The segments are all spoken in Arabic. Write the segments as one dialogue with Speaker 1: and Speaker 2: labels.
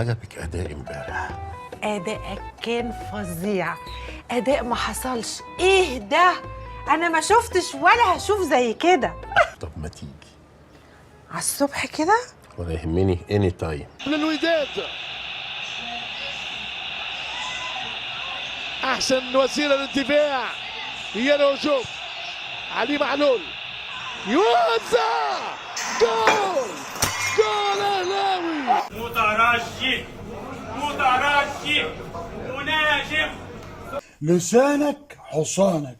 Speaker 1: عجبك اداء امبارح؟
Speaker 2: ادائك كان فظيع، اداء ما حصلش. ايه ده؟ انا ما شفتش ولا هشوف زي كده.
Speaker 1: طب ما تيجي
Speaker 2: على الصبح كده؟
Speaker 1: ولا يهمني اني تايم.
Speaker 3: للوداد احسن وسيله للدفاع هي الهجوم. علي معلول يوزع جول، جول اهلاوي.
Speaker 4: مترشي مترشي مناجم.
Speaker 5: لسانك حصانك،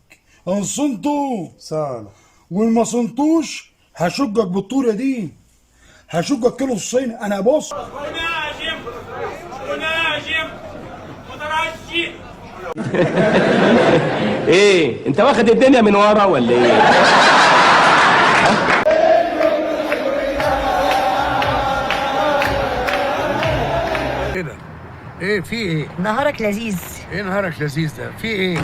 Speaker 5: ان صنتوا
Speaker 1: صالح
Speaker 5: وان ما صنتوش هشجك بالطوره دي، هشجك كيلو الصين. انا بص
Speaker 4: مناجم مناجم مترشي.
Speaker 6: ايه انت واخد الدنيا من ورا ولا ايه؟
Speaker 7: ايه ده؟ ايه في ايه؟
Speaker 8: نهارك لذيذ.
Speaker 7: ايه نهارك لذيذ ده؟ في ايه؟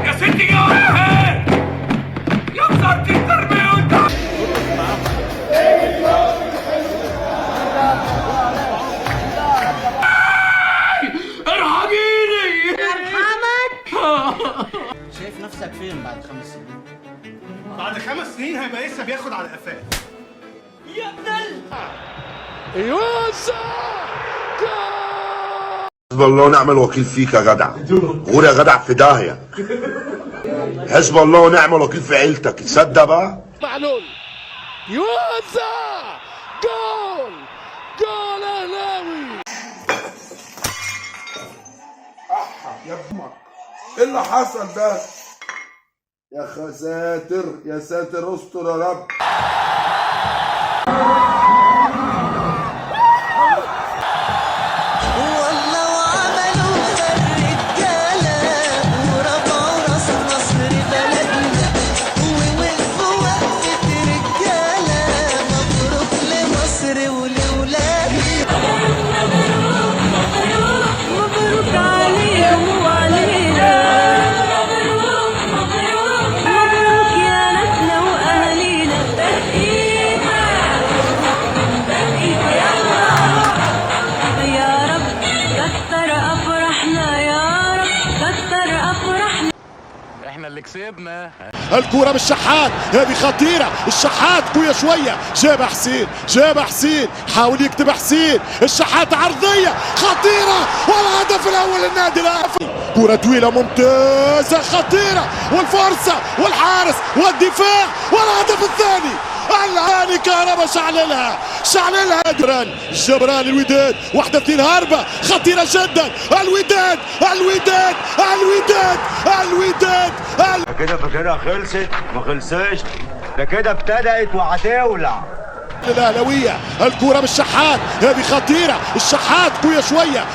Speaker 4: يا ستي يا واحد يا مسرتي التربية وانت ارحميني.
Speaker 8: ارحمك.
Speaker 9: شايف نفسك فين بعد 5 سنين؟
Speaker 10: بعد 5 سنين هيبقى لسه بياخد على قفاه.
Speaker 4: يا ابن
Speaker 3: يوزع
Speaker 11: حسب الله ونعم الوكيل فيك يا جدع. غور يا جدع في داهيه. حسب الله ونعم الوكيل في عيلتك. تصدق بقى؟
Speaker 3: معلول يوزع جول، جول اهلاوي.
Speaker 11: يا امك ايه اللي حصل ده؟ يا ساتر يا ساتر استر يا رب.
Speaker 8: والله وعملوا الرجاله ورفعوا راس مصر بلدنا ووقفوا وقفه رجاله. مبروك لمصر ولولادنا. مبروك عليهم وعلينا. مبروك يا ناسنا واهالينا. يا رب كتر افرحنا، يا رب كتر افرحنا.
Speaker 6: احنا اللي كسبنا.
Speaker 3: الكرة بالشحات، هذه خطيرة. الشحات قوية شوية، جاب حسين، جاب حسين، حاول يكتب حسين. الشحات عرضية خطيرة والهدف الأول للنادي الأهلي. كرة طويلة ممتازة خطيرة والفرصة والحارس والدفاع والهدف الثاني. الهاني كهربا شعللها جبران الوداد. 1-2 هربة خطيرة جدا. الوداد الوداد الوداد الوداد
Speaker 9: ده كده فاكرها خلصت؟ ما خلصتش، ده كده ابتدأت وهتولع.
Speaker 3: الأهلاوية. الكرة بالشحات، هذه خطيرة. الشحات قوية شوية،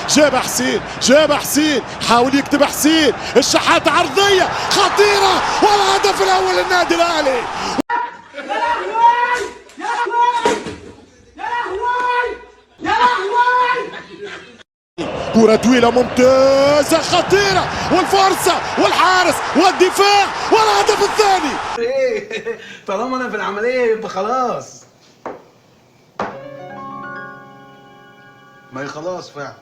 Speaker 3: جاب حسين، حاول يكتب حسين. الشحات عرضية خطيرة والهدف الأول للنادي الأهلي. كرة طويلة ممتازة خطيرة والفرصة والحارس والدفاع والهدف الثاني.
Speaker 9: ايه طالما انا في العملية يبقى خلاص. ما هي خلاص فعلا.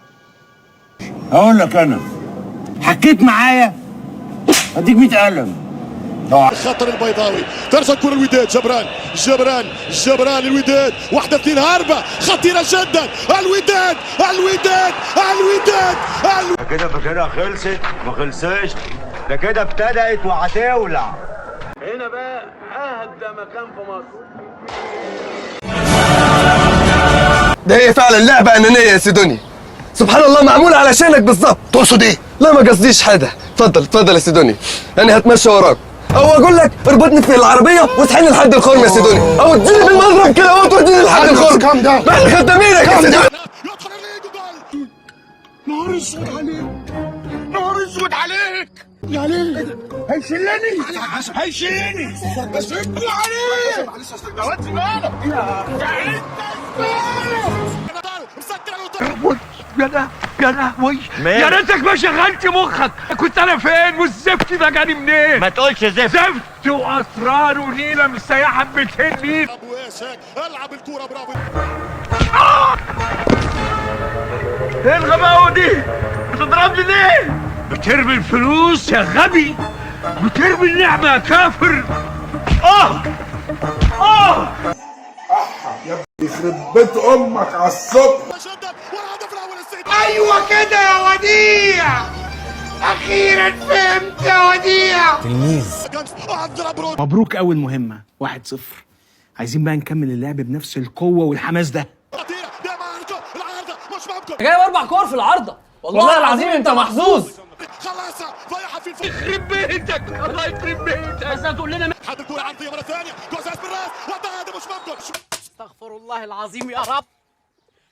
Speaker 7: اقول لك انا حكيت معايا اديك 100 قلم.
Speaker 3: خطر البيضاوي، ترجع الكرة الوداد. جبران الوداد. 1-2 هربة خطيرة جدا. الوداد
Speaker 9: ده كده فاكرها خلصت؟ ما خلصتش، ده كده ابتدأت وهتولع. هنا بقى اهدى مكان في مصر.
Speaker 10: ده هي فعلا لعبة أنانية يا سيدوني. سبحان الله معمولة علشانك بالظبط. تقصد إيه؟ لا ما قصديش حاجة. اتفضل يا سيدوني، أنا هتمشى وراك. أو أقول لك اربطني في العربية واسحني لحد الخرم يا سيدوني، أو تجيني بالمضرب كده أو توديني لحد الخرم. كام ده؟ احنا خدامينك يا سيدوني.
Speaker 3: يدخل الريق جول. نهار اسود عليك يا ليل. هيشلني بس ابني عليك. يا واد مالك يا انت مسكر.
Speaker 4: يا لهوي يا ريتك ما شغلت مخك. كنت انا فين والزفت ده جاني منين؟
Speaker 9: ما تقولش زفت.
Speaker 4: زفت واسرار ونيله مستريحه بتهني.
Speaker 3: ابو ايش هيك العب الكوره برافو.
Speaker 4: ايه الغباوه دي؟ بتضربني ليه؟ بترمي الفلوس يا غبي وترمي النعمه يا كافر.
Speaker 11: يخرب بيت امك على الصبح.
Speaker 4: ايوه كده يا وديع، اخيرا فهمت يا وديع.
Speaker 7: مبروك اول مهمه 1-0. عايزين بقى نكمل اللعب بنفس القوه والحماس ده.
Speaker 10: جايب 4 كور في العارضه، والله العظيم انت محظوظ.
Speaker 3: خلاص ضيعها في
Speaker 4: يخرب بيتك الله يخرب بيتك. بس هتقول لنا
Speaker 3: حد الكوره عرضيه مره ثانيه جوزاس بالراس وهذا مش ممكن.
Speaker 10: استغفر الله العظيم يا رب،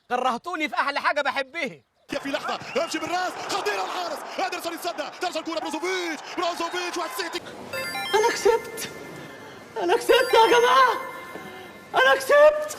Speaker 10: كرهتوني في احلى حاجه بحبها.
Speaker 3: في لحظه يمشي بالراس خطيره الحارس ادرسون يتصدى ترجع الكوره بروزوفيتش والسيتي.
Speaker 10: انا كسبت يا جماعه، انا كسبت.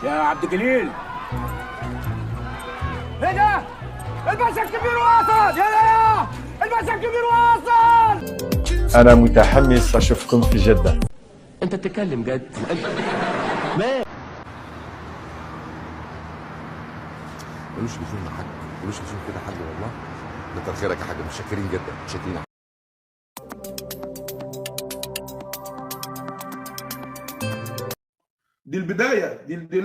Speaker 4: يا عبد الجليل. ايه ده؟ الباشا الكبير واصل يا الباشا الكبير واصل.
Speaker 1: أنا متحمس أشوفكم في جدة.
Speaker 6: انت بتتكلم جد؟
Speaker 11: ملوش لزوم يا حاج، ملوش لزوم كده يا حاج والله. كتر خيرك يا حاج، متشكرين جدا، متشكرين. دي البدايه، دي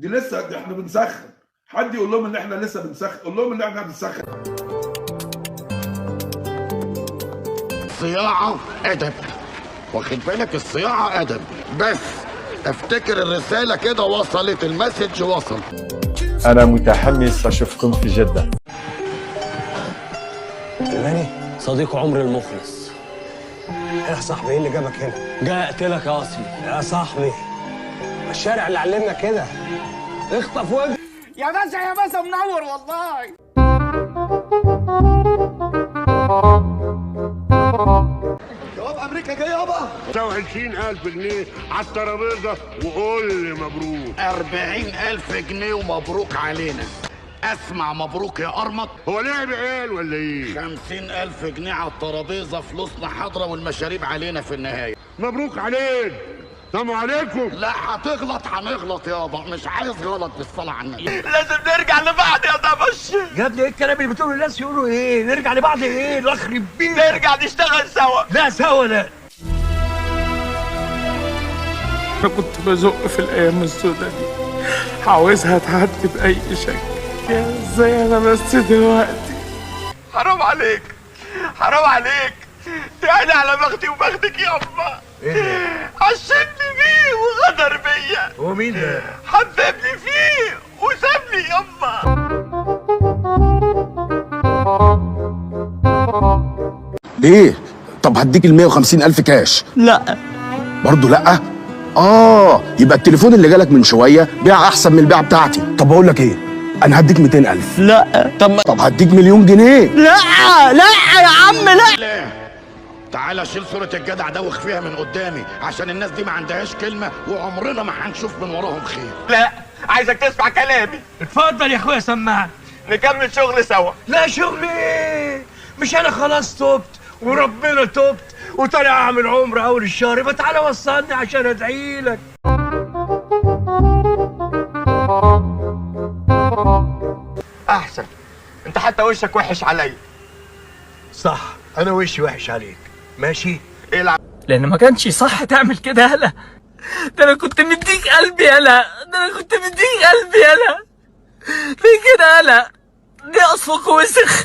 Speaker 11: لسه دي احنا بنسخن. حد يقول لهم ان احنا لسه بنسخن، قول لهم ان احنا بنسخن.
Speaker 9: صياعة أدب، واخد بالك؟ الصياعة أدب، بس افتكر الرسالة كده وصلت، المسج وصل.
Speaker 1: أنا متحمس أشوفكم في جدة.
Speaker 10: ماني صديق عمري المخلص. يا صاحبي ايه اللي جابك هنا؟ جاي اقتلك يا اصلي يا صاحبي. الشارع اللي علمنا كده، اخطف وجهي
Speaker 4: يا باشا منور والله.
Speaker 3: جواب امريكا جاي يابا.
Speaker 9: 20,000 جنيه على الترابيزة وقول لي مبروك. 40,000 جنيه ومبروك علينا. اسمع مبروك يا قرمط. هو لعب عيال ولا ايه؟ 50,000 جنيه على الترابيزة، فلوسنا حاضرة والمشاريب علينا في النهاية. مبروك عليك. السلام عليكم. لا هتغلط هنغلط يابا، مش عايز غلط بالصلاة على النبي. لازم نرجع لبعض يا دبش.
Speaker 4: يا ابني ايه الكلام اللي بتقوله الناس يقولوا ايه؟ نرجع لبعض ايه؟ الله يخرب بيك.
Speaker 9: نرجع نشتغل سوا.
Speaker 4: لا سوا لا. انا كنت بزق في الايام السوداء دي، عاوزها تعدي باي شكل. يا ازاي انا بس دلوقتي.
Speaker 9: حرام عليك، حرام عليك. يعني على بختي وبختك يابا. ايه؟ عشمني بيه وغدر بيا.
Speaker 4: هو مين ده؟
Speaker 9: حببني فيه وسابني يابا.
Speaker 11: ايه؟ طب هديك 150,000 كاش.
Speaker 10: لا
Speaker 11: برضه لا؟ يبقى التليفون اللي جالك من شويه بيع احسن من البيعه بتاعتي. طب اقول لك ايه؟ انا هديك 200,000.
Speaker 10: لا
Speaker 11: طب هديك 1,000,000 جنيه.
Speaker 10: لا يا عم لا.
Speaker 9: ليه؟ تعالى شيل صورة الجدع ده واخفيها من قدامي، عشان الناس دي ما عندهاش كلمة وعمرنا ما هنشوف من وراهم خير. لا، عايزك تسمع كلامي.
Speaker 4: اتفضل يا اخويا سمعني.
Speaker 9: نكمل شغل سوا.
Speaker 4: لا شغل ايه؟ مش انا خلاص تبت وربنا تبت وطالع اعمل عمره اول الشهر، يبقى تعالى وصلني عشان ادعي لك.
Speaker 9: احسن، انت حتى وشك وحش عليا.
Speaker 4: صح، انا وشي وحش عليك ماشي؟
Speaker 9: العب.
Speaker 6: لان ما كانش صح تعمل كده يالا. ده انا كنت مديك قلبي يالا، ده انا كنت مديك قلبي يالا. ليه كده يالا؟ دي اصفك وسخ.